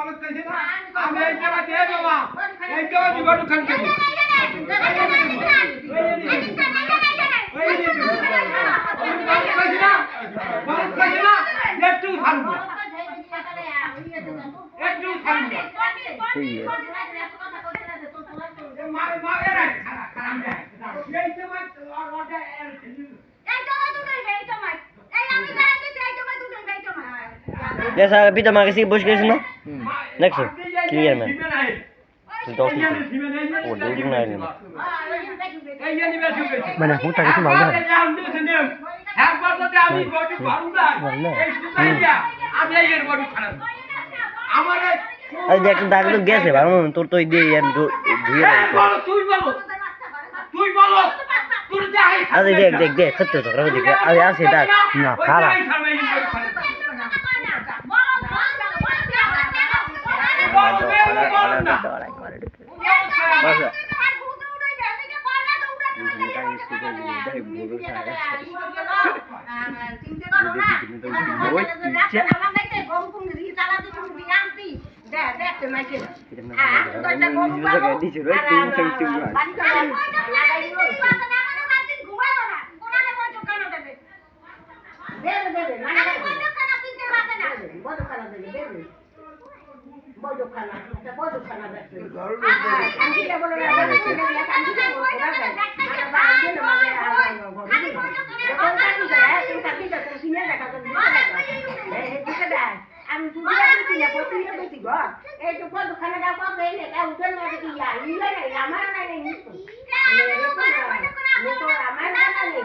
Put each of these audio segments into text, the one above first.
বলত কইছে না আমি এই জায়গা দিয়ে বাবা এই জায়গা দি বড় খান কে একটু খাবো একটু খাবো মা এর খারাপ যায় এই সময় লড়া এর এই তো দুটোই এই তো মাই এই আমি যাই দিতে এই তো মাই দুটোই এই তো মাই जैसा अभी तो मागे से बुश गए ना नेक्स्ट क्लियर मैन तो दो वो दो दिन आए ना মানে হুঁটা কিছু ভালো না একবার যদি আমি বডি ভালো না এই সুতাইয়া আমি এর বডি খারাপ আমার अरे देख दाग तो गैस है भाई তোর তো দিয়ে यार धुए তুই বলো তোর যাই अरे देख देख सत्य झगड़ा को देख अरे ऐसे दाग না খারাপ আমি পুরো দিন না পড়তে গেছি গো এই তো কত খানা দাও কত এই না উঠে না কি ইয়া ইলা না আমার না নেই তো আমার না নেই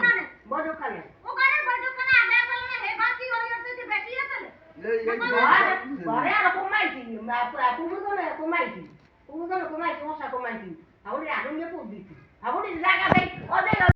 বড় খানা ও করে বড় খানা আমি আসলে না হে বাকি হই আছে যে বেশি আছে ঘরে আর কমাইছি পুরো না কমাইছি মশা কমাইছি আউরে আগুন দিয়ে পুষ দিছি আউরে জায়গা